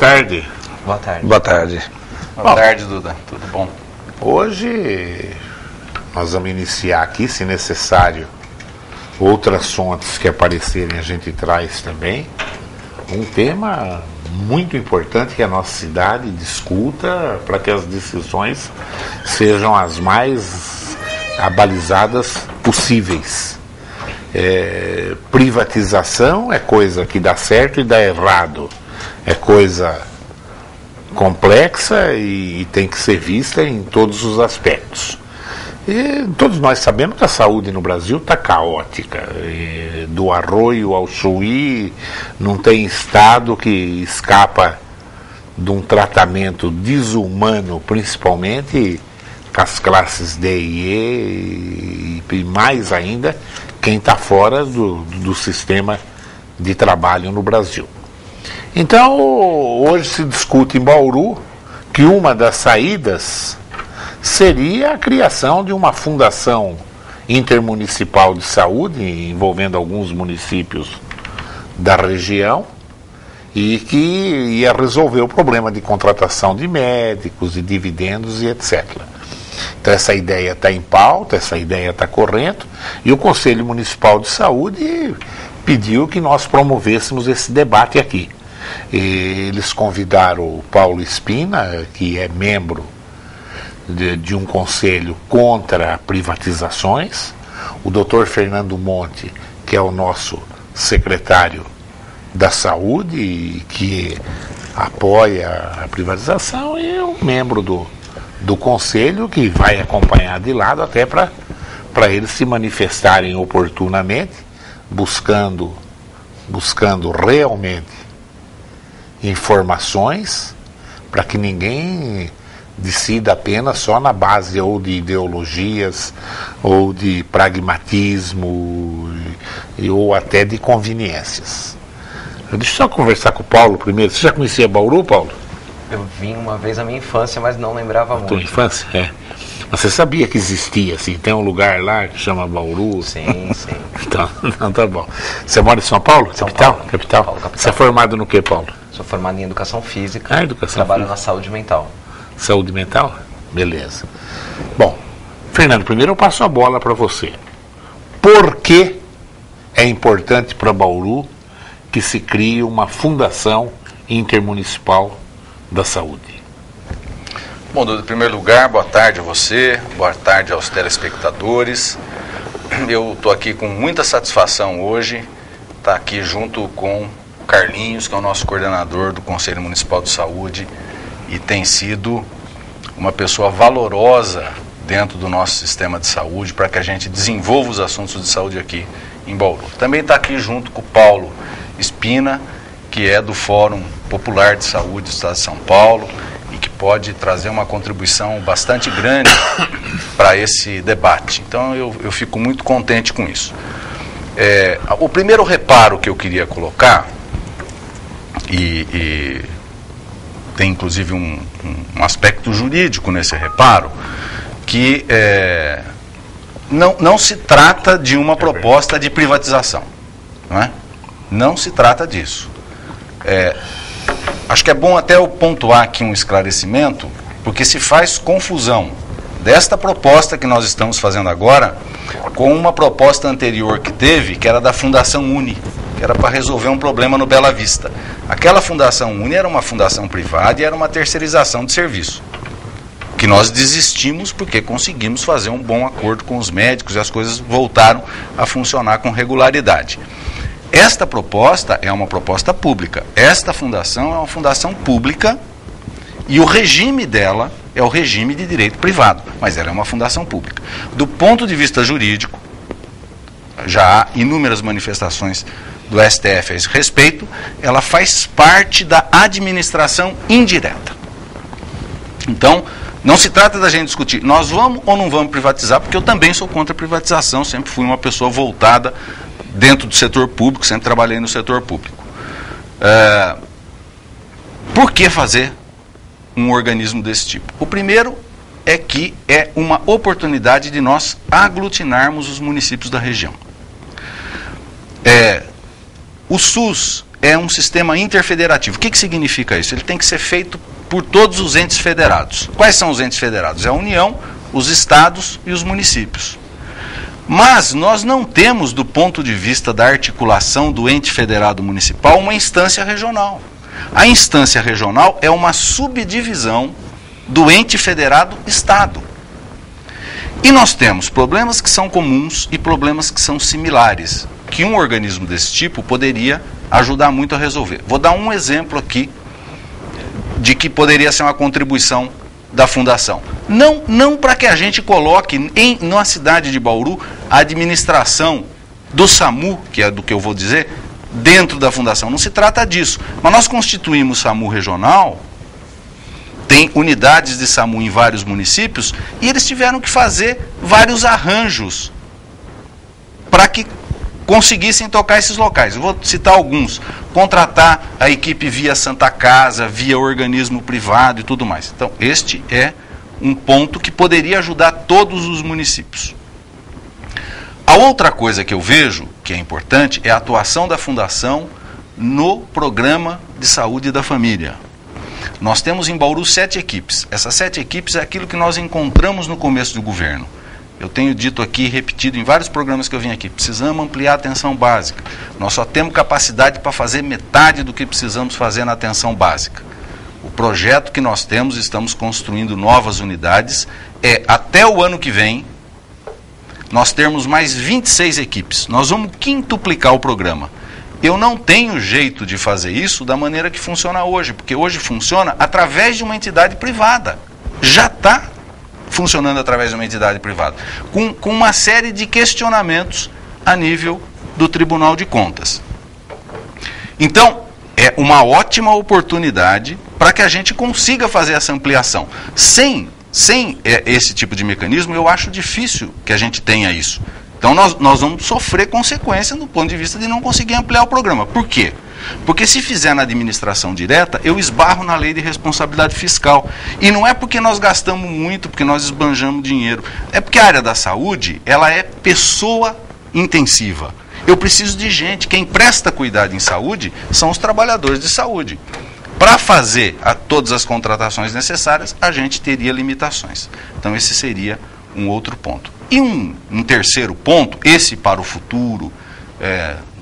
tarde. Boa tarde. Boa tarde. Boa tarde, Duda. Tudo bom? Hoje nós vamos iniciar aqui, se necessário, outras fontes que aparecerem a gente traz também. Um tema muito importante que a nossa cidade discuta para que as decisões sejam as mais abalizadas possíveis. Privatização é coisa que dá certo e dá errado. É coisa complexa e tem que ser vista em todos os aspectos. E todos nós sabemos que a saúde no Brasil está caótica. Do Arroio ao Chuí, não tem estado que escapa de um tratamento desumano, principalmente com as classes D e E, e mais ainda quem está fora do sistema de trabalho no Brasil. Então, hoje se discute em Bauru que uma das saídas seria a criação de uma fundação intermunicipal de saúde, envolvendo alguns municípios da região, e que ia resolver o problema de contratação de médicos, de dividendos e etc. Então essa ideia está em pauta, essa ideia está correndo, e o Conselho Municipal de Saúde pediu que nós promovêssemos esse debate aqui. E eles convidaram o Paulo Espina, que é membro de um conselho contra privatizações, o Dr. Fernando Monte, que é o nosso secretário da Saúde e que apoia a privatização, e um membro do conselho que vai acompanhar de lado até para eles se manifestarem oportunamente, buscando realmente informações para que ninguém decida apenas só na base ou de ideologias ou de pragmatismo ou até de conveniências. Deixa eu só conversar com o Paulo primeiro. Você já conhecia Bauru, Paulo? Eu vim uma vez na minha infância, mas não lembrava muito. Tua infância? É. Mas você sabia que existia, assim, tem um lugar lá que chama Bauru? Sim, sim. Então tá bom. Você mora em São Paulo? São Capital? Paulo. Capital. São Paulo, capital. Você é formado no que, Paulo? Sou formado em Educação Física. Educação Trabalho Física. na saúde mental. Saúde mental? Beleza. Bom, Fernando, primeiro eu passo a bola para você. Por que é importante para Bauru que se crie uma fundação intermunicipal da saúde? Bom, Dudu, em primeiro lugar, boa tarde a você, boa tarde aos telespectadores. Eu estou aqui com muita satisfação hoje, estar aqui junto com o Carlinhos, que é o nosso coordenador do Conselho Municipal de Saúde, e tem sido uma pessoa valorosa dentro do nosso sistema de saúde para que a gente desenvolva os assuntos de saúde aqui em Bauru. Também está aqui junto com o Paulo Espina, que é do Fórum Popular de Saúde do Estado de São Paulo e que pode trazer uma contribuição bastante grande para esse debate. Então eu fico muito contente com isso. O primeiro reparo que eu queria colocar, e tem inclusive um aspecto jurídico nesse reparo, que não se trata de uma proposta de privatização, não é? Não se trata disso. Acho que é bom até eu pontuar aqui um esclarecimento, porque se faz confusão desta proposta que nós estamos fazendo agora com uma proposta anterior que teve, que era da Fundação Uni, que era para resolver um problema no Bela Vista. Aquela Fundação Uni era uma fundação privada e era uma terceirização de serviço, que nós desistimos porque conseguimos fazer um bom acordo com os médicos e as coisas voltaram a funcionar com regularidade. Esta proposta é uma proposta pública. Esta fundação é uma fundação pública e o regime dela é o regime de direito privado, mas ela é uma fundação pública. Do ponto de vista jurídico, já há inúmeras manifestações do STF a esse respeito, ela faz parte da administração indireta. Então, não se trata da gente discutir, nós vamos ou não vamos privatizar, porque eu também sou contra a privatização, sempre fui uma pessoa voltada dentro do setor público, sempre trabalhei no setor público. Por que fazer um organismo desse tipo? O primeiro é que é uma oportunidade de nós aglutinarmos os municípios da região. O SUS é um sistema interfederativo. O que significa isso? Ele tem que ser feito por todos os entes federados. Quais são os entes federados? É a União, os estados e os municípios. Mas nós não temos, do ponto de vista da articulação do ente federado municipal, uma instância regional. A instância regional é uma subdivisão do ente federado Estado. E nós temos problemas que são comuns e problemas que são similares, que um organismo desse tipo poderia ajudar muito a resolver. Vou dar um exemplo aqui de que poderia ser uma contribuição da Fundação. Não para que a gente coloque na cidade de Bauru a administração do SAMU, que é do que eu vou dizer, dentro da Fundação. Não se trata disso. Mas nós constituímos o SAMU regional, tem unidades de SAMU em vários municípios, e eles tiveram que fazer vários arranjos para que conseguissem tocar esses locais. Eu vou citar alguns. Contratar a equipe via Santa Casa, via organismo privado e tudo mais. Então, este é um ponto que poderia ajudar todos os municípios. A outra coisa que eu vejo, que é importante, é a atuação da Fundação no programa de saúde da família. Nós temos em Bauru 7 equipes. Essas 7 equipes é aquilo que nós encontramos no começo do governo. Eu tenho dito aqui, repetido em vários programas que eu vim aqui, precisamos ampliar a atenção básica. Nós só temos capacidade para fazer metade do que precisamos fazer na atenção básica. O projeto que nós temos, estamos construindo novas unidades, até o ano que vem, nós termos mais 26 equipes. Nós vamos quintuplicar o programa. Eu não tenho jeito de fazer isso da maneira que funciona hoje, porque hoje funciona através de uma entidade privada. Já está funcionando através de uma entidade privada, com uma série de questionamentos a nível do Tribunal de Contas. Então, é uma ótima oportunidade para que a gente consiga fazer essa ampliação. Sem esse tipo de mecanismo, eu acho difícil que a gente tenha isso. Então, nós vamos sofrer consequências do ponto de vista de não conseguir ampliar o programa. Por quê? Porque se fizer na administração direta, eu esbarro na lei de responsabilidade fiscal. E não é porque nós gastamos muito, porque nós esbanjamos dinheiro. É porque a área da saúde, ela é pessoa intensiva. Eu preciso de gente. Quem presta cuidado em saúde são os trabalhadores de saúde. Para fazer todas as contratações necessárias, a gente teria limitações. Então, esse seria um outro ponto. E um terceiro ponto, esse para o futuro,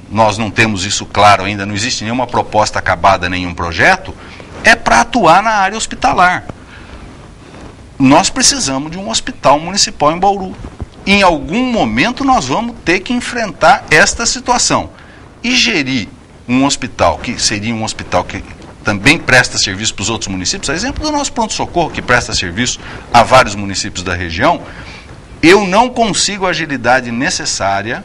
nós não temos isso claro ainda, não existe nenhuma proposta acabada, nenhum projeto, é para atuar na área hospitalar. Nós precisamos de um hospital municipal em Bauru. Em algum momento nós vamos ter que enfrentar esta situação. E gerir um hospital, que seria um hospital que também presta serviço para os outros municípios, a exemplo do nosso pronto-socorro, que presta serviço a vários municípios da região, eu não consigo a agilidade necessária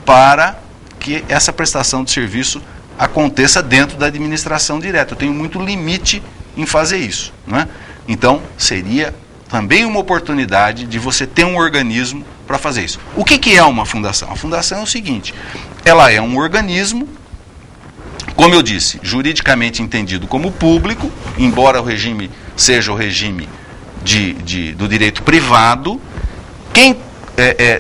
para que essa prestação de serviço aconteça dentro da administração direta. Eu tenho muito limite em fazer isso, não é? Então, seria também uma oportunidade de você ter um organismo para fazer isso. O que é uma fundação? A fundação é o seguinte, ela é um organismo, como eu disse, juridicamente entendido como público, embora o regime seja o regime do direito privado. Quem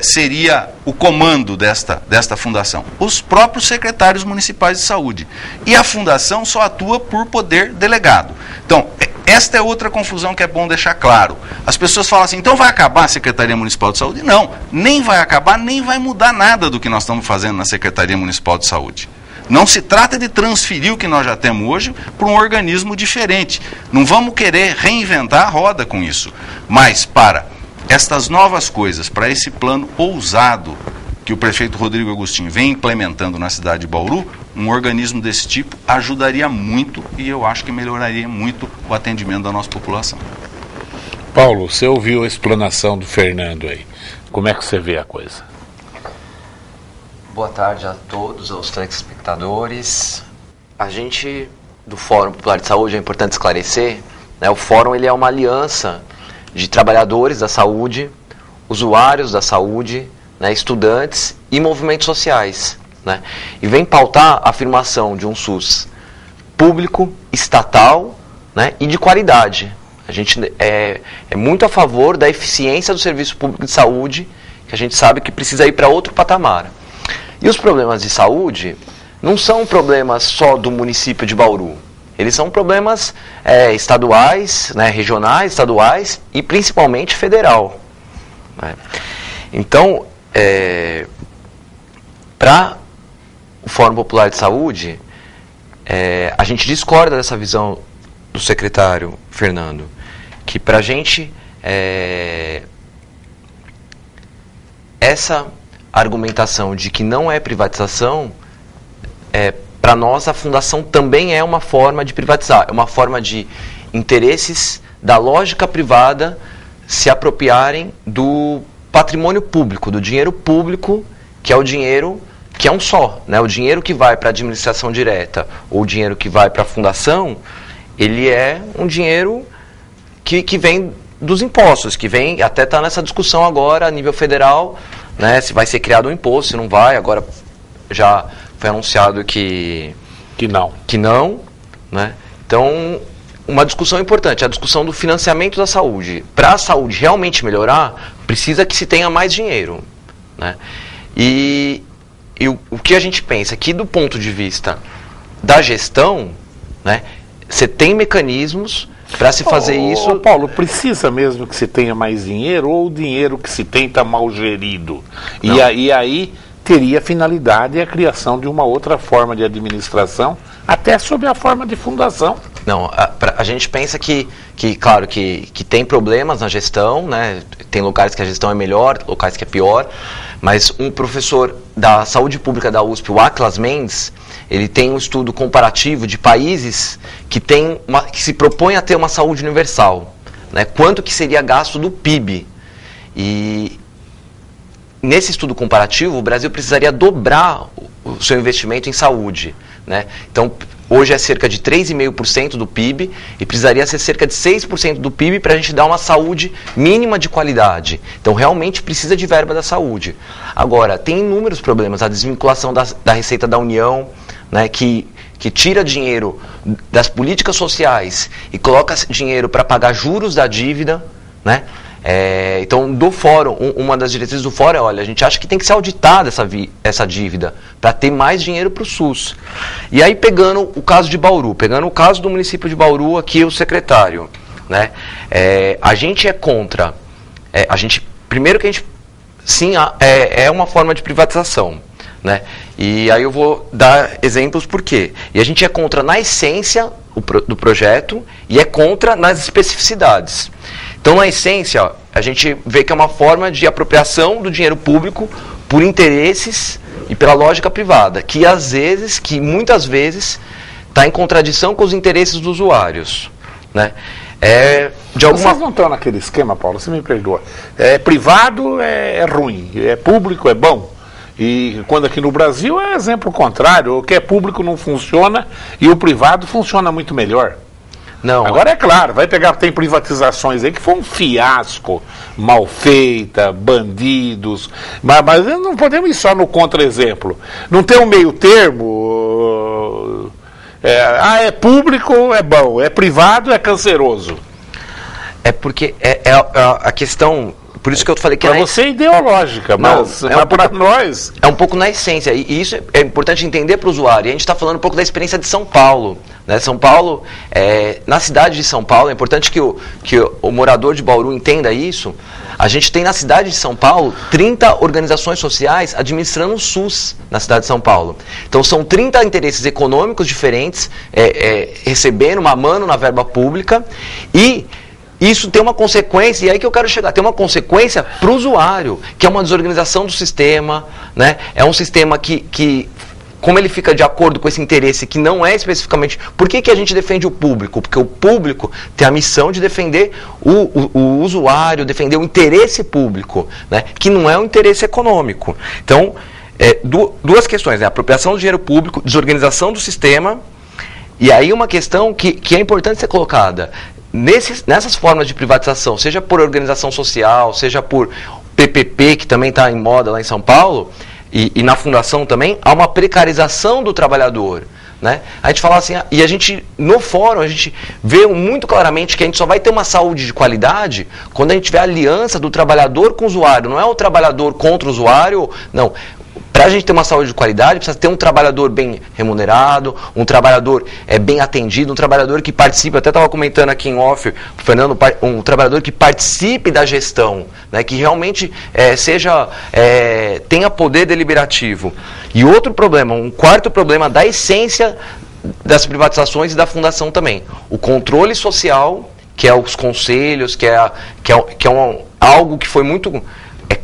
seria o comando desta fundação? Os próprios secretários municipais de saúde. E a fundação só atua por poder delegado. Então, esta é outra confusão que é bom deixar claro. As pessoas falam assim, então vai acabar a Secretaria Municipal de Saúde? Não, nem vai acabar, nem vai mudar nada do que nós estamos fazendo na Secretaria Municipal de Saúde. Não se trata de transferir o que nós já temos hoje para um organismo diferente. Não vamos querer reinventar a roda com isso. Mas para estas novas coisas, para esse plano ousado que o prefeito Rodrigo Agostinho vem implementando na cidade de Bauru, um organismo desse tipo ajudaria muito e eu acho que melhoraria muito o atendimento da nossa população. Paulo, você ouviu a explanação do Fernando aí. Como é que você vê a coisa? Boa tarde a todos, aos telespectadores. A gente, do Fórum Popular de Saúde, é importante esclarecer, né, o Fórum ele é uma aliança de trabalhadores da saúde, usuários da saúde, né, estudantes e movimentos sociais, né, e vem pautar a afirmação de um SUS público, estatal, né, e de qualidade. A gente é muito a favor da eficiência do serviço público de saúde, que a gente sabe que precisa ir para outro patamar. E os problemas de saúde não são problemas só do município de Bauru. Eles são problemas estaduais, né, regionais, estaduais e principalmente federal. Né? Então, para o Fórum Popular de Saúde, a gente discorda dessa visão do secretário Fernando, que para a gente essa argumentação de que não é privatização, para nós a fundação também é uma forma de privatizar, é uma forma de interesses da lógica privada se apropriarem do patrimônio público, do dinheiro público, que é o dinheiro que é um só, né? O dinheiro que vai para a administração direta ou o dinheiro que vai para a fundação, ele é um dinheiro que vem dos impostos, que vem, até está nessa discussão agora a nível federal, né? Se vai ser criado um imposto, se não vai, agora já foi anunciado que não, né? Então, uma discussão importante, a discussão do financiamento da saúde. Para a saúde realmente melhorar, precisa que se tenha mais dinheiro, né? E o que a gente pensa que do ponto de vista da gestão, né, você tem mecanismos para se fazer isso. Paulo, precisa mesmo que se tenha mais dinheiro ou o dinheiro que se tem está mal gerido? E aí teria finalidade a criação de uma outra forma de administração, até sob a forma de fundação. Não, a gente pensa que claro, que tem problemas na gestão, né? Tem locais que a gestão é melhor, locais que é pior, mas um professor da saúde pública da USP, o Atlas Mendes, ele tem um estudo comparativo de países que se propõem a ter uma saúde universal, né? Quanto que seria gasto do PIB. E nesse estudo comparativo, o Brasil precisaria dobrar o seu investimento em saúde, né? Então, hoje é cerca de 3,5% do PIB e precisaria ser cerca de 6% do PIB para a gente dar uma saúde mínima de qualidade. Então, realmente precisa de verba da saúde. Agora, tem inúmeros problemas. A desvinculação da receita da União, né, que tira dinheiro das políticas sociais e coloca dinheiro para pagar juros da dívida, né? Então, do fórum, uma das diretrizes do fórum é, olha, a gente acha que tem que ser auditada essa dívida para ter mais dinheiro para o SUS. E aí, pegando o caso de Bauru, pegando o caso do município de Bauru, aqui o secretário, né? A gente é contra, primeiro que a gente, sim, é uma forma de privatização, né? E aí eu vou dar exemplos por quê. E a gente é contra na essência do projeto e é contra nas especificidades. Então, na essência, a gente vê que é uma forma de apropriação do dinheiro público por interesses e pela lógica privada, que muitas vezes está em contradição com os interesses dos usuários, né? Vocês não estão naquele esquema, Paulo, você me perdoa. Privado é ruim, público é bom. E quando aqui no Brasil é exemplo contrário, o que é público não funciona e o privado funciona muito melhor. Não. Agora é claro, tem privatizações aí que foi um fiasco, mal feita, bandidos, mas não podemos ir só no contra-exemplo. Não tem um meio termo, é público, é bom, é privado, é canceroso. É porque a questão, por isso que eu falei que para você é ideológica, mas para nós é um pouco na essência, e isso é importante entender para o usuário. E a gente está falando um pouco da experiência de São Paulo, né? São Paulo, na cidade de São Paulo, é importante que o morador de Bauru entenda isso. A gente tem na cidade de São Paulo 30 organizações sociais administrando o SUS na cidade de São Paulo. Então são 30 interesses econômicos diferentes recebendo, mamando na verba pública, e isso tem uma consequência, e aí que eu quero chegar, tem uma consequência para o usuário, que é uma desorganização do sistema, né? É um sistema que como ele fica de acordo com esse interesse que não é especificamente... Por que a gente defende o público? Porque o público tem a missão de defender o usuário, defender o interesse público, né? Que não é o interesse econômico. Então, duas questões, né? Apropriação do dinheiro público, desorganização do sistema, e aí uma questão que é importante ser colocada. Nessas formas de privatização, seja por organização social, seja por PPP, que também está em moda lá em São Paulo, e na fundação também, há uma precarização do trabalhador, né? A gente fala assim, e a gente, no fórum, a gente vê muito claramente que a gente só vai ter uma saúde de qualidade quando a gente tiver a aliança do trabalhador com o usuário. Não é o trabalhador contra o usuário, não. para a gente ter uma saúde de qualidade, precisa ter um trabalhador bem remunerado, um trabalhador bem atendido, um trabalhador que participe, até estava comentando aqui em off, Fernando, um trabalhador que participe da gestão, né, que realmente tenha poder deliberativo. E outro problema, um quarto problema da essência das privatizações e da fundação também, o controle social, que é os conselhos, que é algo que foi muito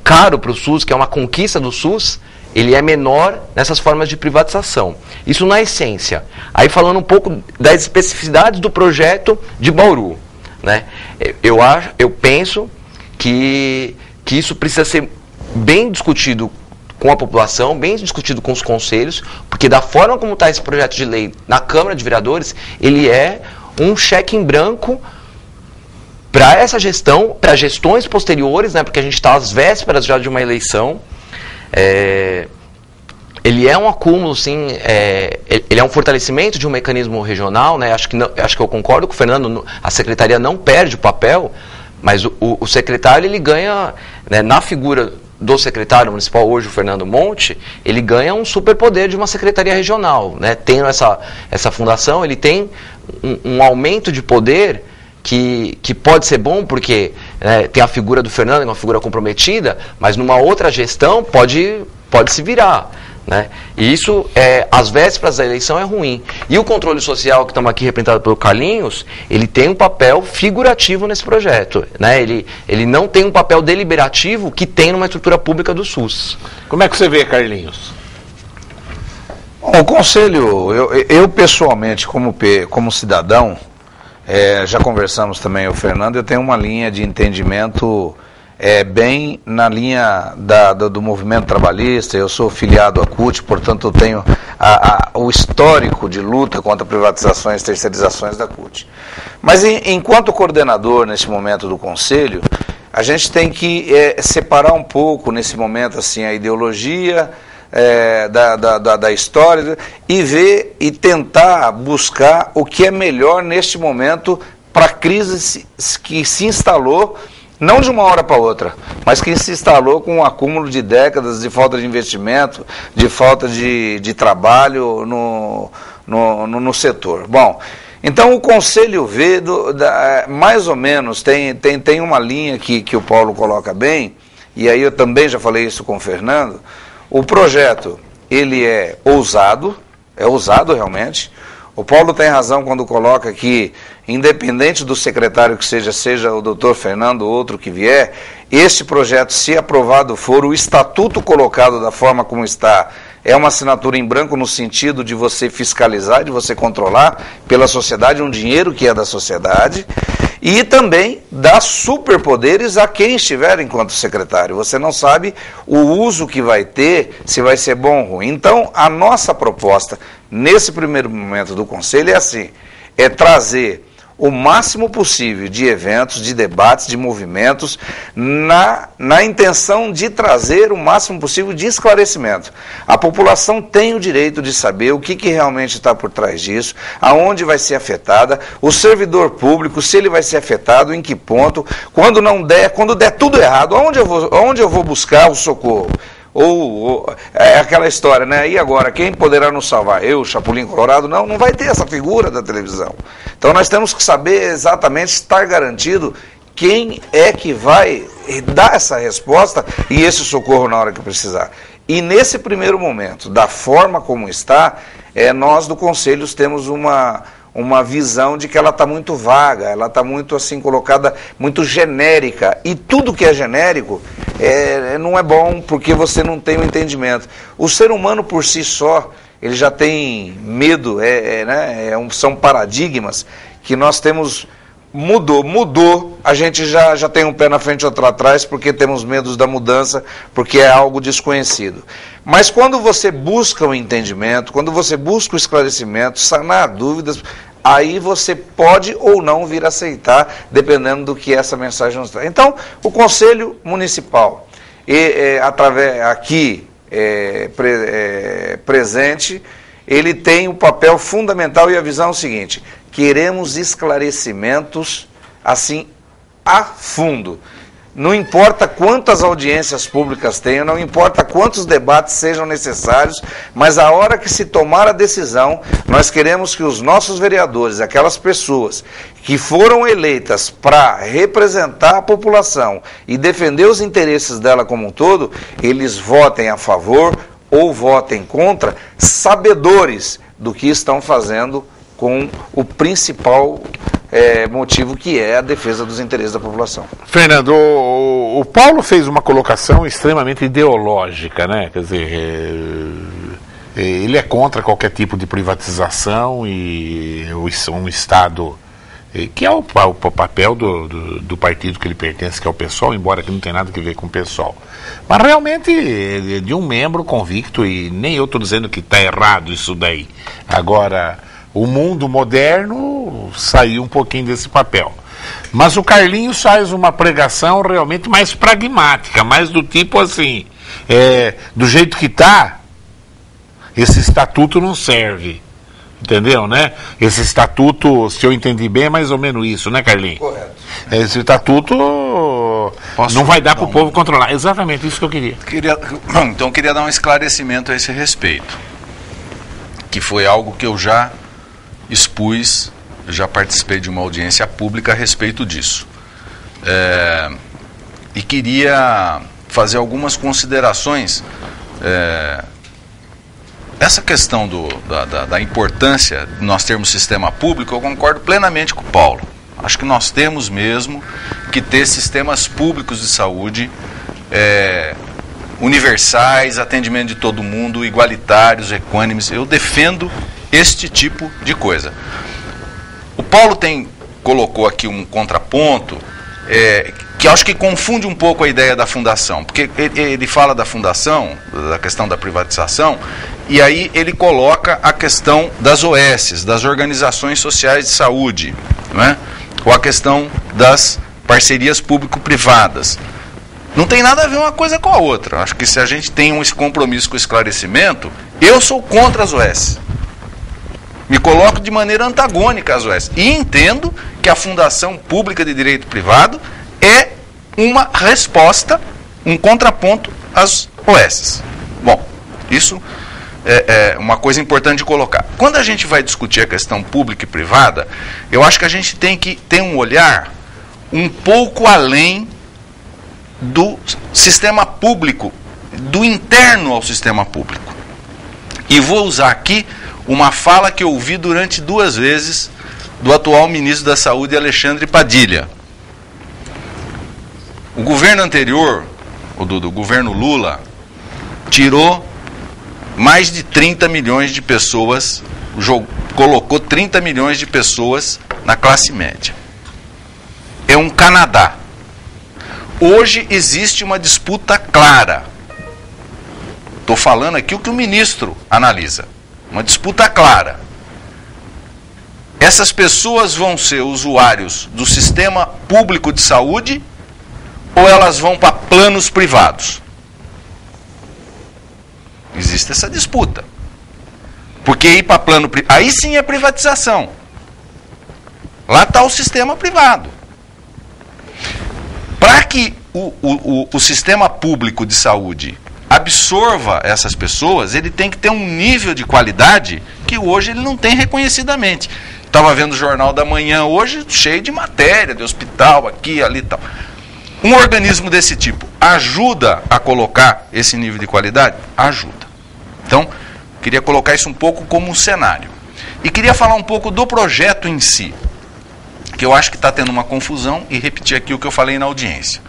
caro para o SUS, que é uma conquista do SUS, ele é menor nessas formas de privatização. Isso na essência. Aí falando um pouco das especificidades do projeto de Bauru, né? Eu penso que isso precisa ser bem discutido com a população, bem discutido com os conselhos, porque da forma como está esse projeto de lei na Câmara de Vereadores, ele é um cheque em branco para essa gestão, para gestões posteriores, né, porque a gente está às vésperas já de uma eleição. Ele é um acúmulo, sim, ele é um fortalecimento de um mecanismo regional, né, acho que eu concordo com o Fernando, a secretaria não perde o papel, mas o secretário ele ganha, né, na figura do secretário municipal, hoje o Fernando Monte, ele ganha um superpoder de uma secretaria regional, né, tendo essa fundação, ele tem um aumento de poder que pode ser bom porque tem a figura do Fernando, uma figura comprometida, mas numa outra gestão pode se virar, né? E isso, às vésperas da eleição, é ruim. E o controle social, que estamos aqui representado pelo Carlinhos, ele tem um papel figurativo nesse projeto, né? Ele não tem um papel deliberativo que tem numa estrutura pública do SUS. Como é que você vê, Carlinhos? Bom, o Conselho, eu pessoalmente, como cidadão, já conversamos também, o Fernando, eu tenho uma linha de entendimento bem na linha do movimento trabalhista. Eu sou filiado à CUT, portanto eu tenho o histórico de luta contra privatizações e terceirizações da CUT. Mas enquanto coordenador nesse momento do Conselho, a gente tem que separar um pouco nesse momento assim, a ideologia da história e ver e tentar buscar o que é melhor neste momento para a crise que se instalou, não de uma hora para outra, mas que se instalou com um acúmulo de décadas de falta de investimento, de falta de trabalho no setor. Bom, então o Conselho vê, mais ou menos, tem uma linha que o Paulo coloca bem, e aí eu também já falei isso com o Fernando. O projeto, ele é ousado realmente. O Paulo tem razão quando coloca que, independente do secretário que seja o doutor Fernando ou outro que vier, este projeto, se aprovado for, o estatuto colocado da forma como está, é uma assinatura em branco no sentido de você fiscalizar, de você controlar pela sociedade um dinheiro que é da sociedade, e também dá superpoderes a quem estiver enquanto secretário. Você não sabe o uso que vai ter, se vai ser bom ou ruim. Então, a nossa proposta, nesse primeiro momento do Conselho, é assim, é trazer o máximo possível de eventos, de debates, de movimentos, na intenção de trazer o máximo possível de esclarecimento. A população tem o direito de saber o que realmente está por trás disso, aonde vai ser afetada, o servidor público, se ele vai ser afetado, em que ponto, quando der tudo errado, aonde eu vou buscar o socorro? Ou aquela história, né? E agora, quem poderá nos salvar? Eu, Chapolin Colorado? Não vai ter essa figura da televisão. Então nós temos que saber exatamente, estar garantido quem é que vai dar essa resposta e esse socorro na hora que precisar. E nesse primeiro momento, da forma como está, nós do Conselho temos uma visão de que ela está muito vaga, ela está muito assim colocada, muito genérica, e tudo que é genérico não é bom, porque você não tem o entendimento. O ser humano por si só, ele já tem medo, são paradigmas que nós temos. Mudou, a gente já tem um pé na frente e outro atrás, porque temos medos da mudança, porque é algo desconhecido. Mas quando você busca o entendimento, quando você busca o esclarecimento, sanar dúvidas, aí você pode ou não vir aceitar, dependendo do que essa mensagem nos traz. Então, o Conselho Municipal, presente, ele tem um papel fundamental, e a visão é o seguinte: queremos esclarecimentos assim a fundo. não importa quantas audiências públicas tenham, não importa quantos debates sejam necessários, mas a hora que se tomar a decisão, nós queremos que os nossos vereadores, aquelas pessoas que foram eleitas para representar a população e defender os interesses dela como um todo, eles votem a favor ou votem contra, sabedores do que estão fazendo com o principal motivo, que é a defesa dos interesses da população. Fernando, o Paulo fez uma colocação extremamente ideológica, né? Quer dizer, ele é contra qualquer tipo de privatização e um Estado, que é o papel do partido que ele pertence, que é o PSOL, embora que não tenha nada a ver com o PSOL. Mas realmente de um membro convicto, e nem eu estou dizendo que está errado isso daí. Agora, o mundo moderno saiu um pouquinho desse papel. Mas o Carlinhos faz uma pregação realmente mais pragmática, mais do tipo assim, do jeito que está, esse estatuto não serve. Entendeu, né? Esse estatuto, se eu entendi bem, é mais ou menos isso, né, Carlinhos? Correto. Esse estatuto não vai dar para o povo controlar. Exatamente isso que eu queria. Então eu queria dar um esclarecimento a esse respeito, que foi algo que eu já expus, já participei de uma audiência pública a respeito disso. E queria fazer algumas considerações. Essa questão da importância de nós termos sistema público, eu concordo plenamente com o Paulo. Acho que nós temos mesmo que ter sistemas públicos de saúde universais, atendimento de todo mundo, igualitários, equânimes. Eu defendo este tipo de coisa. O Paulo colocou aqui um contraponto que acho que confunde um pouco a ideia da fundação, porque ele fala da fundação, da questão da privatização, e aí ele coloca a questão das OS, das organizações sociais de saúde, não é? Ou a questão das parcerias público-privadas. Não tem nada a ver uma coisa com a outra. Acho que se a gente tem esse compromisso com o esclarecimento, eu sou contra as OS. Me coloco de maneira antagônica às OS. E entendo que a fundação pública de direito privado é uma resposta, um contraponto às OS. Bom, isso é uma coisa importante de colocar. Quando a gente vai discutir a questão pública e privada, eu acho que a gente tem que ter um olhar um pouco além do sistema público, do interno ao sistema público. E vou usar aqui uma fala que eu ouvi durante 2 vezes do atual ministro da Saúde, Alexandre Padilha. O governo anterior, do governo Lula, tirou mais de 30 milhões de pessoas, colocou 30 milhões de pessoas na classe média. É um Canadá. Hoje existe uma disputa clara. Estou falando aqui o que o ministro analisa. Uma disputa clara. Essas pessoas vão ser usuários do sistema público de saúde ou elas vão para planos privados? Existe essa disputa. Porque ir para plano privado, aí sim é privatização. Lá está o sistema privado. Para que o sistema público de saúde absorva essas pessoas, ele tem que ter um nível de qualidade que hoje ele não tem reconhecidamente. Estava vendo o Jornal da Manhã hoje, cheio de matéria, de hospital, aqui, ali e tal. Um organismo desse tipo ajuda a colocar esse nível de qualidade? Ajuda. Então, queria colocar isso um pouco como um cenário. E queria falar um pouco do projeto em si, que eu acho que está tendo uma confusão, e repetir aqui o que eu falei na audiência.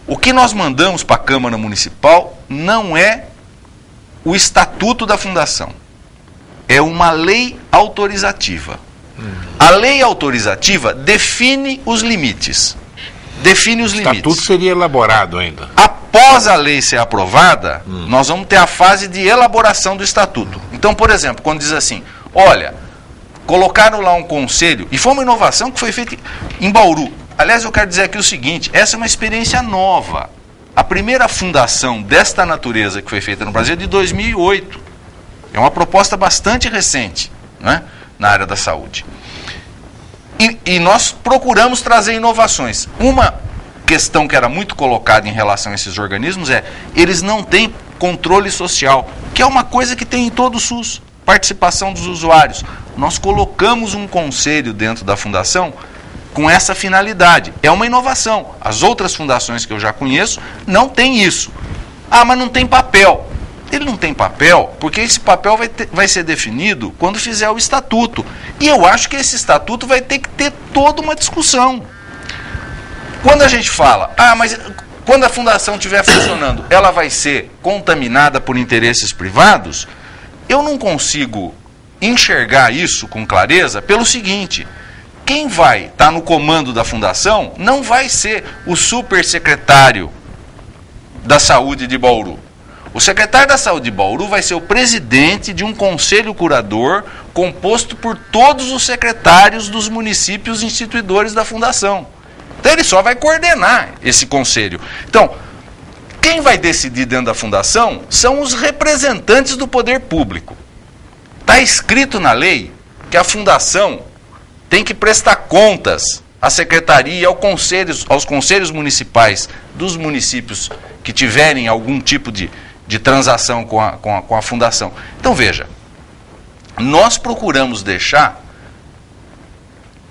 O que nós mandamos para a Câmara Municipal não é o estatuto da fundação, é uma lei autorizativa. A lei autorizativa define os limites. Define os limites. O estatuto seria elaborado ainda. Após a lei ser aprovada, nós vamos ter a fase de elaboração do estatuto. Então, por exemplo, quando diz assim, olha, colocaram lá um conselho, e foi uma inovação que foi feita em Bauru. Aliás, eu quero dizer aqui o seguinte, essa é uma experiência nova. A primeira fundação desta natureza que foi feita no Brasil é de 2008. É uma proposta bastante recente, né, na área da saúde. E nós procuramos trazer inovações. Uma questão que era muito colocada em relação a esses organismos é, eles não têm controle social, que é uma coisa que tem em todo o SUS, participação dos usuários. Nós colocamos um conselho dentro da fundação com essa finalidade. É uma inovação. As outras fundações que eu já conheço não têm isso. Ah, mas não tem papel. Ele não tem papel porque esse papel vai ser definido quando fizer o estatuto. E eu acho que esse estatuto vai ter que ter toda uma discussão. Quando a gente fala, mas quando a fundação estiver funcionando, ela vai ser contaminada por interesses privados, eu não consigo enxergar isso com clareza pelo seguinte: quem vai estar no comando da fundação não vai ser o supersecretário da Saúde de Bauru. O secretário da Saúde de Bauru vai ser o presidente de um conselho curador composto por todos os secretários dos municípios instituidores da fundação. Então ele só vai coordenar esse conselho. Então, quem vai decidir dentro da fundação são os representantes do poder público. Está escrito na lei que a fundação tem que prestar contas à secretaria e aos conselhos municipais dos municípios que tiverem algum tipo de transação com a fundação. Então veja, nós procuramos deixar,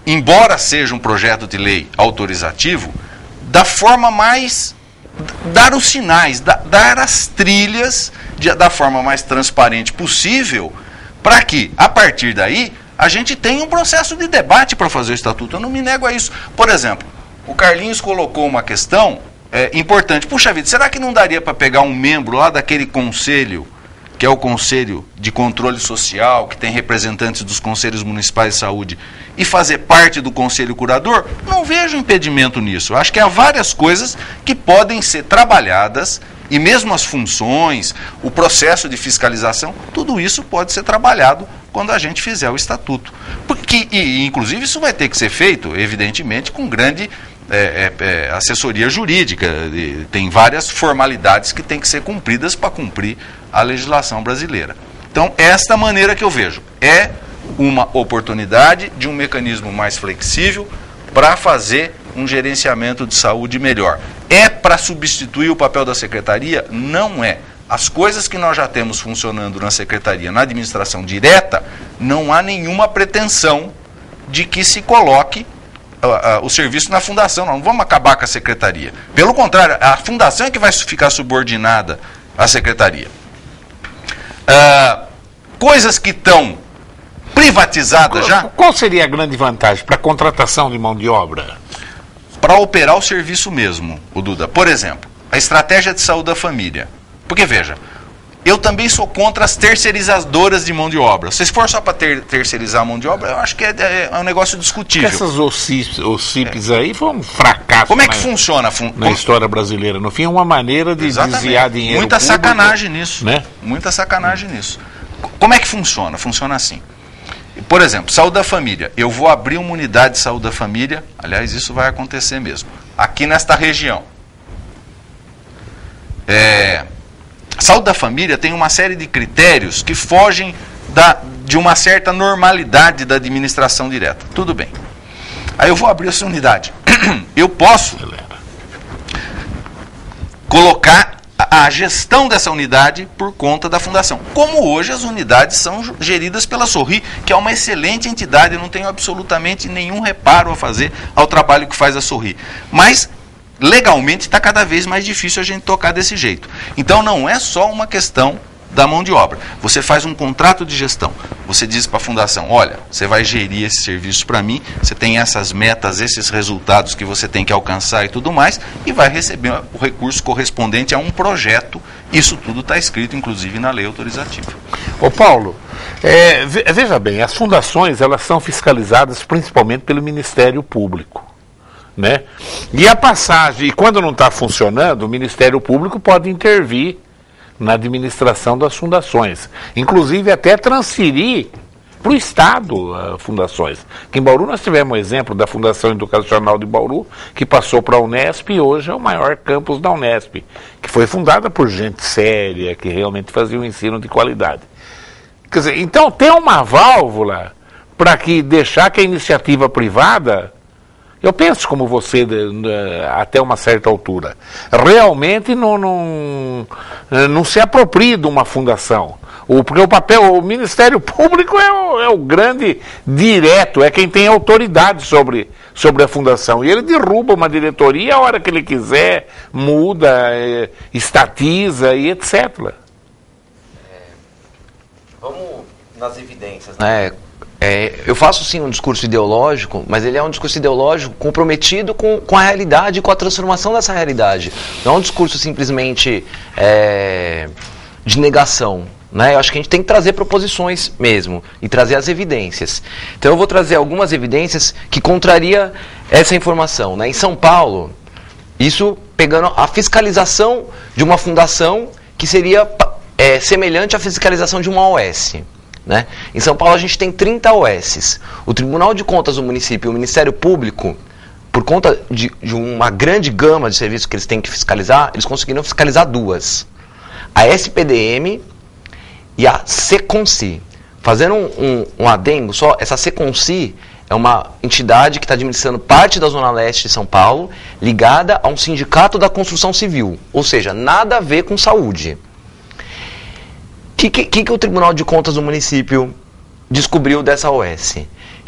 embora seja um projeto de lei autorizativo, da forma mais, dar os sinais, dar as trilhas da forma mais transparente possível, para que, a partir daí, a gente tenha um processo de debate para fazer o estatuto. Eu não me nego a isso. Por exemplo, o Carlinhos colocou uma questão importante. Puxa vida, será que não daria para pegar um membro lá daquele conselho, que é o Conselho de Controle Social, que tem representantes dos Conselhos Municipais de Saúde, e fazer parte do Conselho Curador? Não vejo impedimento nisso. Eu acho que há várias coisas que podem ser trabalhadas, e mesmo as funções, o processo de fiscalização, tudo isso pode ser trabalhado quando a gente fizer o estatuto. E inclusive, isso vai ter que ser feito, evidentemente, com grande assessoria jurídica. Tem várias formalidades que têm que ser cumpridas para cumprir a legislação brasileira. Então, esta maneira que eu vejo é uma oportunidade de um mecanismo mais flexível para fazer um gerenciamento de saúde melhor. É para substituir o papel da secretaria? Não é. As coisas que nós já temos funcionando na secretaria, na administração direta, não há nenhuma pretensão de que se coloque o serviço na fundação. Não vamos acabar com a secretaria. Pelo contrário, a fundação é que vai ficar subordinada à secretaria. Coisas que estão privatizadas já. Qual seria a grande vantagem para a contratação de mão de obra? Para operar o serviço mesmo, o Duda. Por exemplo, a estratégia de saúde da família. Porque, veja, eu também sou contra as terceirizadoras de mão de obra. Se for só para terceirizar a mão de obra, eu acho que é um negócio discutível. Porque essas OCIPs aí foi um fracasso. Como é que funciona? Na história brasileira. No fim, é uma maneira de desviar dinheiro. Muita público, sacanagem nisso. Né? Muita sacanagem nisso. Como é que funciona? Funciona assim. Por exemplo, saúde da família. Eu vou abrir uma unidade de saúde da família. Aliás, isso vai acontecer mesmo. Aqui nesta região. Saúde da família tem uma série de critérios que fogem de uma certa normalidade da administração direta. Tudo bem. Aí eu vou abrir essa unidade. Eu posso colocar a gestão dessa unidade por conta da fundação. Como hoje as unidades são geridas pela Sorri, que é uma excelente entidade, eu não tenho absolutamente nenhum reparo a fazer ao trabalho que faz a Sorri. Mas legalmente está cada vez mais difícil a gente tocar desse jeito. Então não é só uma questão da mão de obra. Você faz um contrato de gestão. Você diz para a fundação, olha, você vai gerir esse serviço para mim, você tem essas metas, esses resultados que você tem que alcançar e tudo mais, e vai receber o recurso correspondente a um projeto. Isso tudo está escrito, inclusive, na lei autorizativa. Ô Paulo, veja bem, as fundações elas são fiscalizadas principalmente pelo Ministério Público. Né? E a passagem, quando não está funcionando, o Ministério Público pode intervir na administração das fundações, inclusive até transferir para o Estado fundações. Aqui em Bauru nós tivemos um exemplo da Fundação Educacional de Bauru, que passou para a Unesp e hoje é o maior campus da Unesp, que foi fundada por gente séria, que realmente fazia um ensino de qualidade. Quer dizer, então tem uma válvula para que deixar que a iniciativa privada, Eu penso como você até uma certa altura. Realmente não se apropria de uma fundação. Porque o Ministério Público é o grande direto, é quem tem autoridade sobre a fundação. E ele derruba uma diretoria a hora que ele quiser, muda, estatiza e etc. Vamos nas evidências, né? Eu faço sim um discurso ideológico, mas ele é um discurso ideológico comprometido com a realidade e com a transformação dessa realidade. Não é um discurso simplesmente de negação. Né? Eu acho que a gente tem que trazer proposições mesmo e trazer as evidências. Então eu vou trazer algumas evidências que contraria essa informação. Né? Em São Paulo, isso pegando a fiscalização de uma fundação que seria semelhante à fiscalização de uma OS. Né? Em São Paulo a gente tem 30 OSs. O Tribunal de Contas do município e o Ministério Público, por conta de uma grande gama de serviços que eles têm que fiscalizar, eles conseguiram fiscalizar 2. A SPDM e a Seconsi. Fazendo um adendo só, essa Seconsi é uma entidade que está administrando parte da Zona Leste de São Paulo, ligada a um sindicato da construção civil, ou seja, nada a ver com saúde. O que o Tribunal de Contas do município descobriu dessa OS?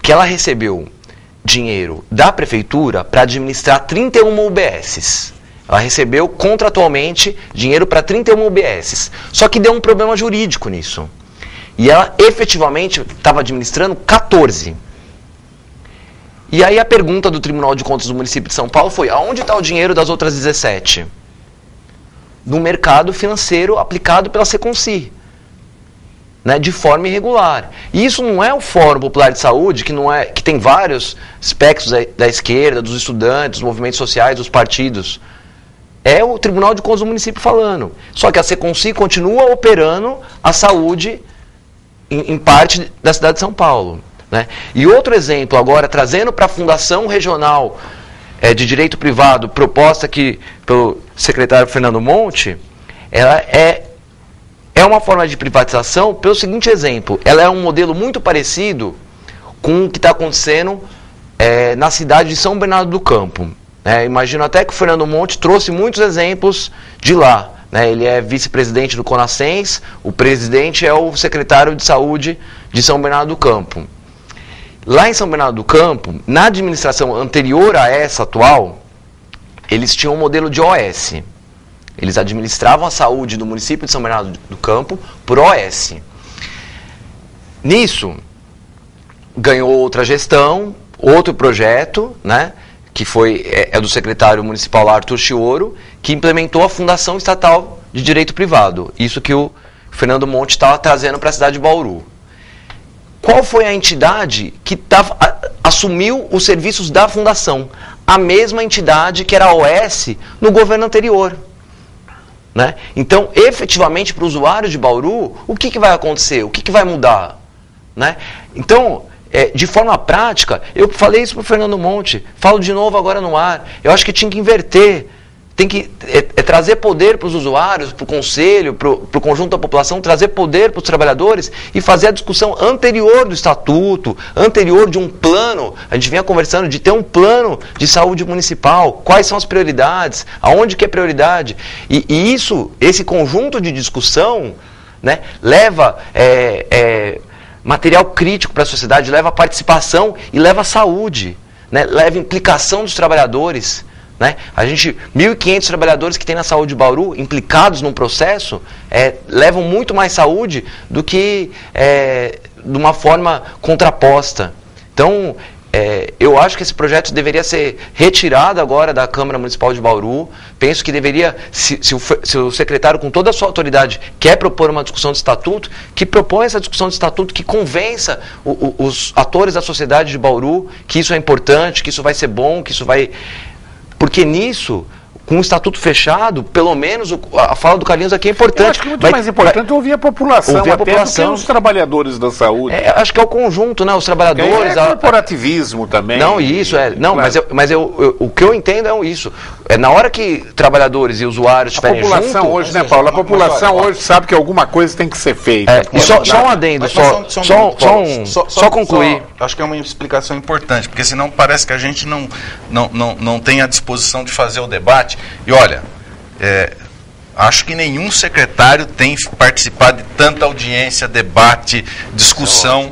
Que ela recebeu dinheiro da prefeitura para administrar 31 UBSs. Ela recebeu contratualmente dinheiro para 31 UBSs. Só que deu um problema jurídico nisso. E ela efetivamente estava administrando 14. E aí a pergunta do Tribunal de Contas do município de São Paulo foi: aonde está o dinheiro das outras 17? No mercado financeiro aplicado pela Seconsi. Né, de forma irregular. E isso não é o Fórum Popular de Saúde, que tem vários aspectos da esquerda, dos estudantes, dos movimentos sociais, dos partidos. É o Tribunal de Contas do município falando. Só que a Seconsi continua operando a saúde em parte da cidade de São Paulo. Né? E outro exemplo agora, trazendo para a Fundação Regional de Direito Privado, proposta aqui pelo secretário Fernando Monte, ela é uma forma de privatização pelo seguinte exemplo: ela é um modelo muito parecido com o que está acontecendo na cidade de São Bernardo do Campo. Imagino até que o Fernando Monte trouxe muitos exemplos de lá. Ele é vice-presidente do CONASCENS, o presidente é o secretário de saúde de São Bernardo do Campo. Lá em São Bernardo do Campo, na administração anterior a essa atual, eles tinham um modelo de OS. Eles administravam a saúde do município de São Bernardo do Campo por OS. Nisso, ganhou outra gestão, outro projeto, né, que é do secretário municipal Arthur Chioro, que implementou a Fundação Estatal de Direito Privado. Isso que o Fernando Monte estava trazendo para a cidade de Bauru. Qual foi a entidade que assumiu os serviços da fundação? A mesma entidade que era a OS no governo anterior. Né? Então, efetivamente, para o usuário de Bauru, o que vai acontecer? O que vai mudar? Né? Então, de forma prática, eu falei isso para o Fernando Monte, falo de novo agora no ar, eu acho que tinha que inverter, tem que trazer poder para os usuários, para o conselho, para o conjunto da população, trazer poder para os trabalhadores e fazer a discussão anterior do estatuto, anterior de um plano. A gente vinha conversando de ter um plano de saúde municipal, quais são as prioridades, aonde que é prioridade. E esse conjunto de discussão, né, leva material crítico para a sociedade, leva participação e leva saúde, né, leva implicação dos trabalhadores. Né? A gente, 1.500 trabalhadores que tem na saúde de Bauru, implicados num processo, levam muito mais saúde do que de uma forma contraposta. Então, eu acho que esse projeto deveria ser retirado agora da Câmara Municipal de Bauru. Penso que deveria, se o secretário, com toda a sua autoridade, quer propor uma discussão de estatuto, que proponha essa discussão de estatuto, que convença os atores da sociedade de Bauru que isso é importante, que isso vai ser bom, que isso vai... Porque nisso, com o estatuto fechado, pelo menos a fala do Carlinhos aqui é importante. Eu acho que muito mais importante ouvir a população, ouvir a até população. do que os trabalhadores da saúde. Acho que é o conjunto, né? Os trabalhadores... É corporativismo também. Não, isso, Não, claro. Mas o que eu entendo é isso. Na hora que trabalradores e usuários estiverem juntos... A população hoje, né, Paulo? A população hoje sabe que alguma coisa tem que ser feita. E só um adendo, só concluir. Acho que é uma explicação importante, porque senão parece que a gente não tem a disposição de fazer o debate. E olha, acho que nenhum secretário tem participado de tanta audiência, debate, discussão,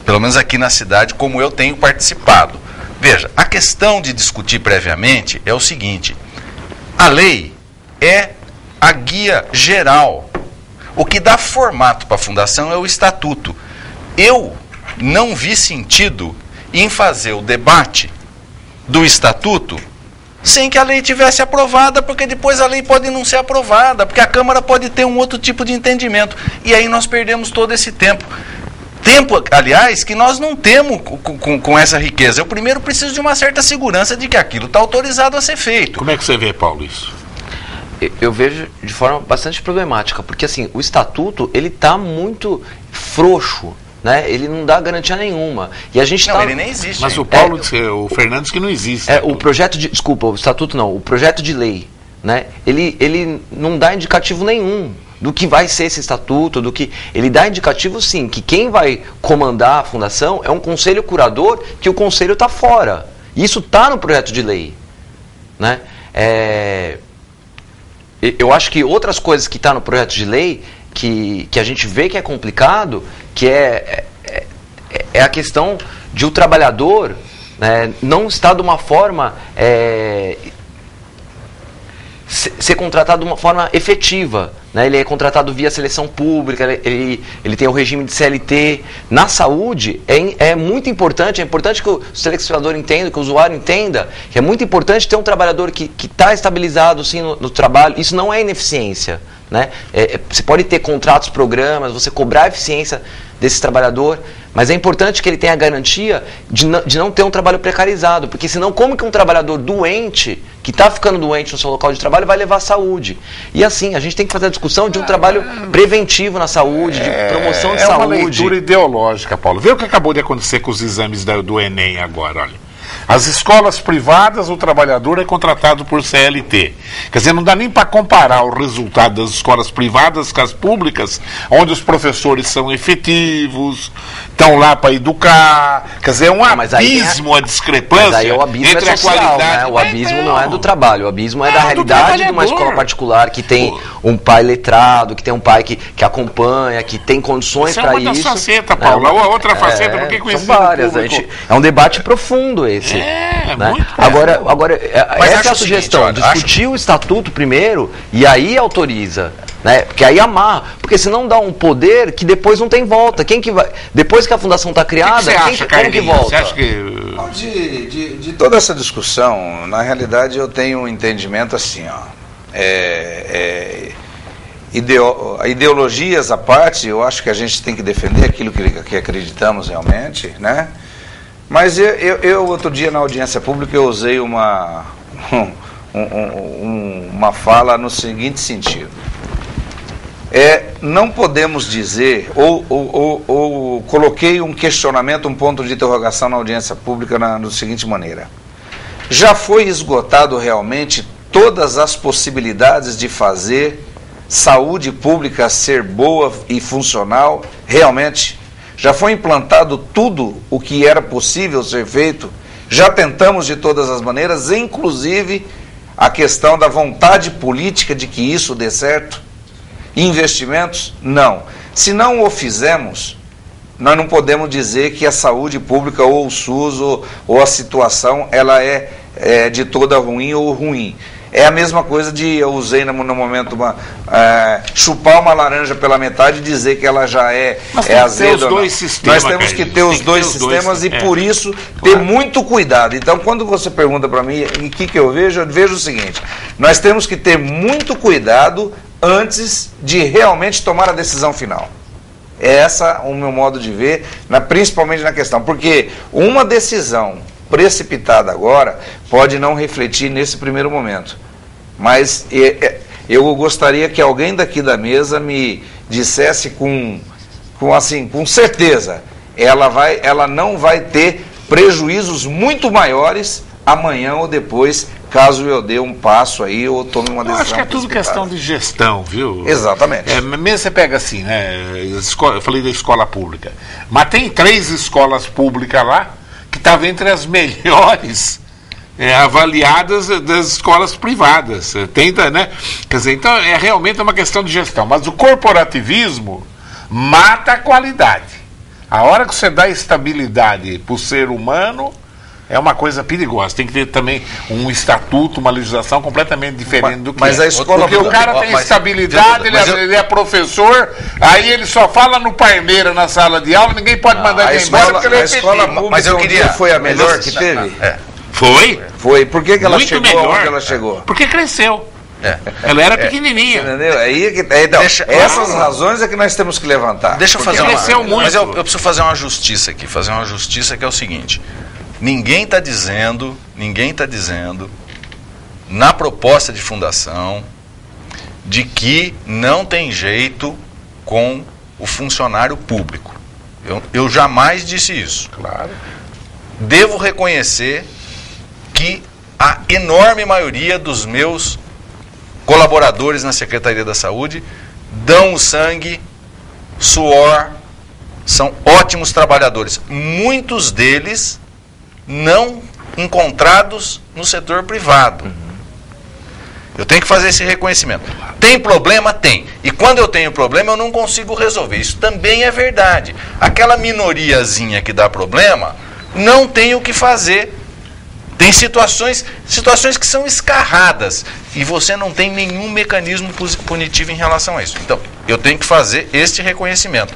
pelo menos aqui na cidade, como eu tenho participado. Veja, a questão de discutir previamente é o seguinte: a lei é a guia geral. O que dá formato para a fundação é o estatuto. Eu não vi sentido em fazer o debate do estatuto sem que a lei tivesse aprovada, porque depois a lei pode não ser aprovada, porque a Câmara pode ter um outro tipo de entendimento. E aí nós perdemos todo esse tempo. Tempo, aliás, que nós não temos com essa riqueza. Eu primeiro preciso de uma certa segurança de que aquilo está autorizado a ser feito. Como é que você vê, Paulo, isso? Eu vejo de forma bastante problemática, porque assim, o estatuto, ele está muito frouxo. Né? Ele não dá garantia nenhuma. E a gente ele nem existe. Mas o Paulo, o Fernandes que não existe. O projeto de, desculpa, o estatuto não, o projeto de lei, né? Ele não dá indicativo nenhum do que vai ser esse estatuto, do que ele dá indicativo sim, que quem vai comandar a fundação é um conselho curador, que o conselho está fora. Isso está no projeto de lei, né? Eu acho que outras coisas que está no projeto de lei que a gente vê que é complicado, que é a questão de o trabalhador, né, não estar de uma forma ser contratado de uma forma efetiva, né? Ele é contratado via seleção pública, ele tem o regime de CLT. Na saúde é muito importante, é importante que o selecionador entenda, que o usuário entenda, que é muito importante ter um trabalhador que está estabilizado sim, no trabalho. Isso não é ineficiência, né? Você pode ter contratos, programas, você cobrar a eficiência desse trabalhador, mas é importante que ele tenha a garantia de não ter um trabalho precarizado, porque senão como que um trabalhador doente, que está ficando doente no seu local de trabalho, vai levar à saúde? E assim, a gente tem que fazer a discussão de um trabalho preventivo na saúde, de promoção de saúde. É uma leitura ideológica, Paulo. Vê o que acabou de acontecer com os exames do Enem agora, olha. As escolas privadas, o trabalhador é contratado por CLT. Quer dizer, não dá nem para comparar o resultado das escolas privadas com as públicas, onde os professores são efetivos, estão lá para educar. Quer dizer, é um abismo a discrepância. Mas aí o abismo entre social, a qualidade. Né? O abismo não é do trabalho, o abismo é da realidade de uma escola particular que tem um pai letrado, que tem um pai que acompanha, que tem condições para isso. É uma faceta, Paulo. A outra faceta, por que conhecer? São várias. É um debate profundo esse. Né? Muito Agora essa é a sugestão, seguinte, discutir o estatuto primeiro e aí autoriza, né? Porque aí amarra, porque senão dá um poder que depois não tem volta. Quem que vai, depois que a fundação está criada, como que volta? Você acha que... De toda essa discussão, na realidade eu tenho um entendimento assim, ó, ideologias à parte, eu acho que a gente tem que defender aquilo que acreditamos realmente, né? Mas eu outro dia na audiência pública eu usei uma fala no seguinte sentido: não podemos dizer, ou coloquei um questionamento, um ponto de interrogação na audiência pública da seguinte maneira: já foi esgotado realmente todas as possibilidades de fazer saúde pública ser boa e funcional realmente? Já foi implantado tudo o que era possível ser feito? Já tentamos de todas as maneiras, inclusive a questão da vontade política de que isso dê certo? Investimentos? Não. Se não o fizemos, nós não podemos dizer que a saúde pública ou o SUS ou a situação ela é de toda ruim ou ruim. É a mesma coisa de, eu usei no momento, chupar uma laranja pela metade e dizer que ela já é azeda. Nós temos que ter os dois sistemas e por isso ter muito cuidado. Então, quando você pergunta para mim o que eu vejo o seguinte: nós temos que ter muito cuidado antes de realmente tomar a decisão final. É esse o meu modo de ver, principalmente na questão, porque uma decisão precipitada agora pode não refletir nesse primeiro momento. Mas eu gostaria que alguém daqui da mesa me dissesse com certeza, ela não vai ter prejuízos muito maiores amanhã ou depois, caso eu dê um passo aí ou tome uma decisão. Eu acho que é tudo questão de gestão, viu? Exatamente. Mesmo você pega assim, né? Eu falei da escola pública, mas tem 3 escolas públicas lá que estavam entre as melhores avaliadas das escolas privadas. Tenta, né? Quer dizer, então é realmente uma questão de gestão. Mas o corporativismo mata a qualidade. A hora que você dá estabilidade para o ser humano, é uma coisa perigosa. Tem que ter também um estatuto, uma legislação completamente diferente do que mas a escola... Porque o cara tem estabilidade, ele é professor, aí ele só fala no Parmeira na sala de aula, ninguém pode mandar ele embora porque ele é escola pública, mas eu queria... foi a melhor que teve? Foi? Foi. Por que ela muito chegou melhor, onde ela chegou? Porque cresceu. Ela era pequenininha. Entendeu? Então, essas razões é que nós temos que levantar. Deixa eu fazer muito. Mas eu preciso fazer uma justiça aqui. Fazer uma justiça que é o seguinte. Ninguém está dizendo, na proposta de fundação, de que não tem jeito com o funcionário público. Eu jamais disse isso. Claro. Devo reconhecer que a enorme maioria dos meus colaboradores na Secretaria da Saúde dão o sangue, suor, são ótimos trabalhadores. Muitos deles não encontrados no setor privado. Eu tenho que fazer esse reconhecimento. Tem problema? Tem. E quando eu tenho problema, eu não consigo resolver. Isso também é verdade. Aquela minoriazinha que dá problema, não tem o que fazer. Tem situações que são escarradas e você não tem nenhum mecanismo punitivo em relação a isso. Então, eu tenho que fazer este reconhecimento.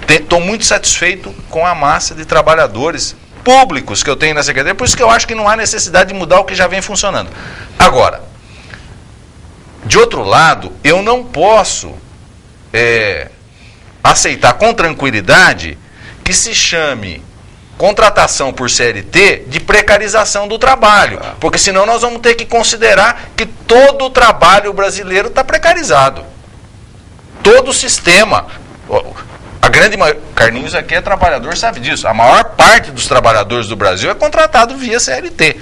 Estou muito satisfeito com a massa de trabalhadores públicos que eu tenho na Secretaria, por isso que eu acho que não há necessidade de mudar o que já vem funcionando. Agora, de outro lado, eu não posso aceitar com tranquilidade que se chame contratação por CLT de precarização do trabalho, porque senão nós vamos ter que considerar que todo o trabalho brasileiro está precarizado. Todo o sistema. A grande maioria, Carlinhos aqui é trabalhador, sabe disso. A maior parte dos trabalhadores do Brasil é contratado via CLT.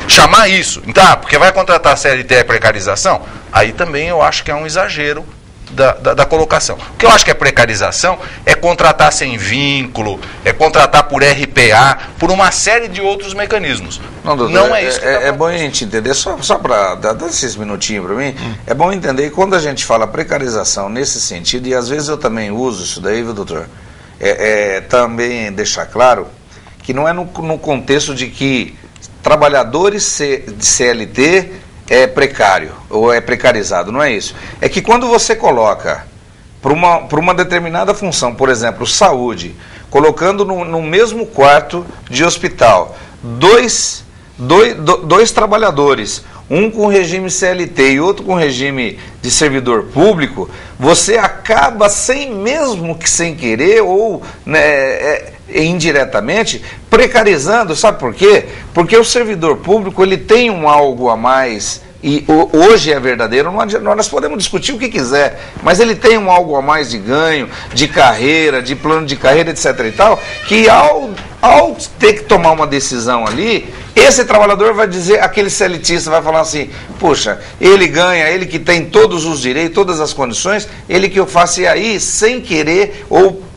Chamar isso, então, porque vai contratar CLT é precarização? Aí também eu acho que é um exagero da colocação. O que eu acho que é precarização é contratar sem vínculo, é contratar por RPA, por uma série de outros mecanismos. Não, doutor, não é isso que é bom a gente entender, só para dar esses minutinhos para mim, é bom entender que quando a gente fala precarização nesse sentido, e às vezes eu também uso isso daí, viu, doutor? Também deixar claro que não é no contexto de que trabalhadores de CLT é precário ou é precarizado, não é isso. É que quando você coloca para uma determinada função, por exemplo, saúde, colocando no mesmo quarto de hospital, dois trabalhadores, um com regime CLT e outro com regime de servidor público, você acaba mesmo que sem querer ou indiretamente precarizando, sabe por quê? Porque o servidor público ele tem um algo a mais, e hoje é verdadeiro, nós podemos discutir o que quiser, mas ele tem um algo a mais de ganho, de carreira, de plano de carreira, etc e tal, que ao ter que tomar uma decisão ali, esse trabalhador vai dizer, aquele CLTista vai falar assim, puxa, ele ganha, ele que tem todos os direitos, todas as condições, ele que eu faço, e aí, sem querer, ou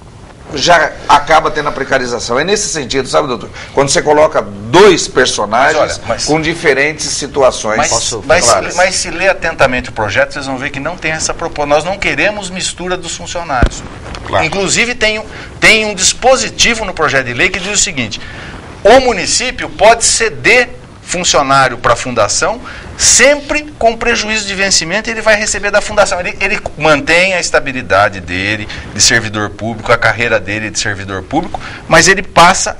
já acaba tendo a precarização. É nesse sentido, sabe, doutor? Quando você coloca dois personagens com diferentes situações. Mas se ler atentamente o projeto, vocês vão ver que não tem essa proposta. Nós não queremos mistura dos funcionários. Claro. Inclusive, tem um dispositivo no projeto de lei que diz o seguinte: o município pode ceder funcionário para a fundação, sempre com prejuízo de vencimento, ele vai receber da fundação. Ele mantém a estabilidade dele, de servidor público, a carreira dele de servidor público, mas ele passa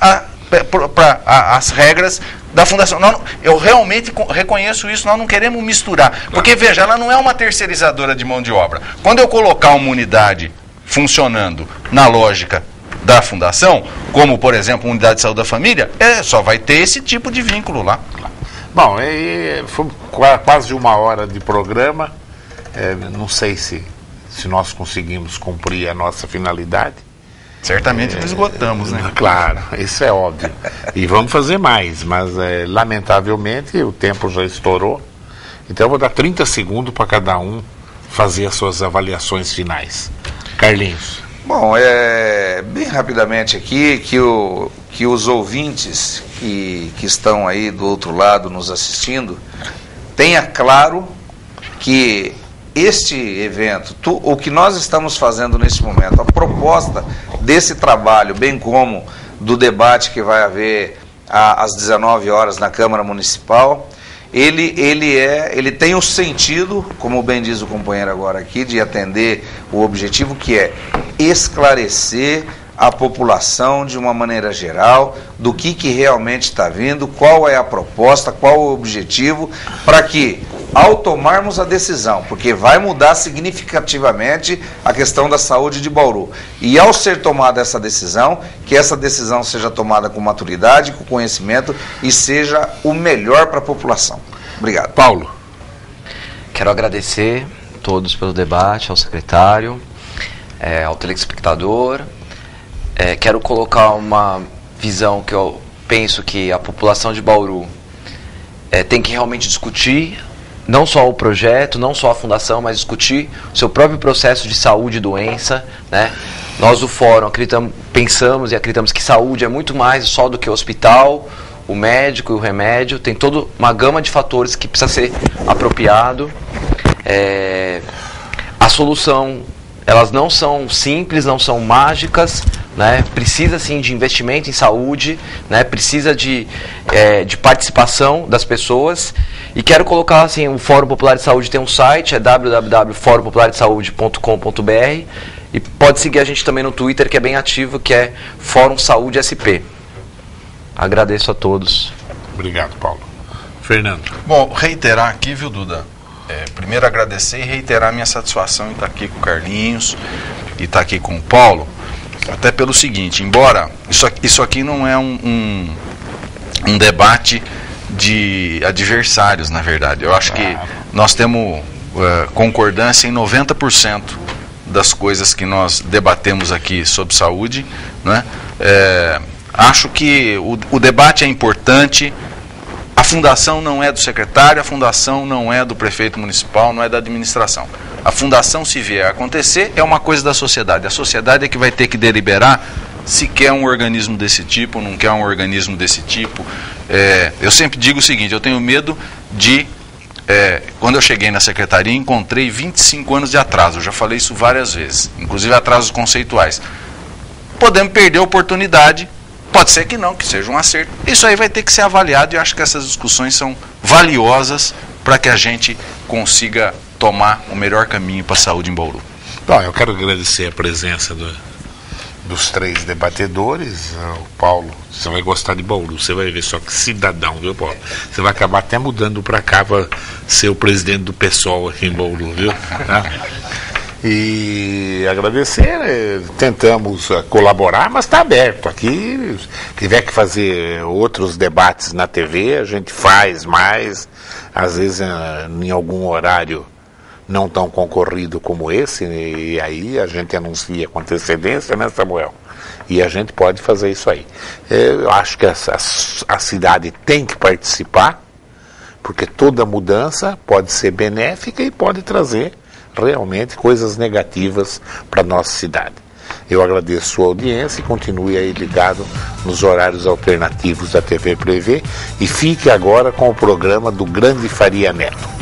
as regras da fundação. Eu realmente reconheço isso, nós não queremos misturar. Porque, veja, ela não é uma terceirizadora de mão de obra. Quando eu colocar uma unidade funcionando na lógica da fundação, como por exemplo a unidade de saúde da família, só vai ter esse tipo de vínculo lá. Bom, foi quase 1 hora de programa. Não sei se nós conseguimos cumprir a nossa finalidade. Certamente não esgotamos, né? Claro, isso é óbvio. E vamos fazer mais, mas lamentavelmente o tempo já estourou. Então eu vou dar 30 segundos para cada um fazer as suas avaliações finais. Carlinhos. Bom, bem rapidamente aqui, que os ouvintes que estão aí do outro lado nos assistindo, tenha claro que este evento, o que nós estamos fazendo nesse momento, a proposta desse trabalho, bem como do debate que vai haver às 19 horas na Câmara Municipal, ele tem o sentido, como bem diz o companheiro agora aqui, de atender o objetivo que é esclarecer a população de uma maneira geral do que realmente está vindo, qual é a proposta, qual o objetivo, para que, ao tomarmos a decisão, porque vai mudar significativamente a questão da saúde de Bauru, e ao ser tomada essa decisão, que essa decisão seja tomada com maturidade, com conhecimento e seja o melhor para a população. Obrigado. Paulo. Quero agradecer a todos pelo debate, ao secretário, ao telespectador. Quero colocar uma visão que eu penso que a população de Bauru tem que realmente discutir, não só o projeto, não só a fundação, mas discutir o seu próprio processo de saúde e doença, né? Nós do Fórum pensamos e acreditamos que saúde é muito mais só do que o hospital, o médico e o remédio, tem toda uma gama de fatores que precisa ser apropriado. A solução, elas não são simples, não são mágicas, né? Precisa sim de investimento em saúde, né? Precisa de participação das pessoas. E quero colocar assim, o Fórum Popular de Saúde tem um site, é www.forumpopulardesaude.com.br, e pode seguir a gente também no Twitter, que é bem ativo, que é Fórum Saúde SP. Agradeço a todos. Obrigado, Paulo. Fernando. Bom, reiterar aqui, viu, Duda? Primeiro agradecer e reiterar minha satisfação em estar aqui com o Carlinhos e estar aqui com o Paulo, até pelo seguinte, embora isso aqui não é um debate de adversários, na verdade. Eu acho que nós temos concordância em 90% das coisas que nós debatemos aqui sobre saúde, né? Acho que o debate é importante. A fundação não é do secretário, a fundação não é do prefeito municipal, não é da administração. A fundação, se vier a acontecer, é uma coisa da sociedade. A sociedade é que vai ter que deliberar se quer um organismo desse tipo ou não quer um organismo desse tipo. Eu sempre digo o seguinte, eu tenho medo de... quando eu cheguei na secretaria, encontrei 25 anos de atraso. Eu já falei isso várias vezes, inclusive atrasos conceituais. Podemos perder a oportunidade. Pode ser que não, que seja um acerto. Isso aí vai ter que ser avaliado e eu acho que essas discussões são valiosas para que a gente consiga tomar o melhor caminho para a saúde em Bauru. Bom, eu quero agradecer a presença dos 3 debatedores. O Paulo, você vai gostar de Bauru, você vai ver só que cidadão, viu, Paulo? Você vai acabar até mudando para cá para ser o presidente do PSOL aqui em Bauru, viu? E agradecer, tentamos colaborar, mas está aberto aqui. Se tiver que fazer outros debates na TV, a gente faz mais, às vezes em algum horário não tão concorrido como esse, e aí a gente anuncia com antecedência, né, Samuel? E a gente pode fazer isso aí. Eu acho que a cidade tem que participar, porque toda mudança pode ser benéfica e pode trazer realmente coisas negativas para a nossa cidade. Eu agradeço a sua audiência e continue aí ligado nos horários alternativos da TV Prevê e fique agora com o programa do Grande Faria Neto.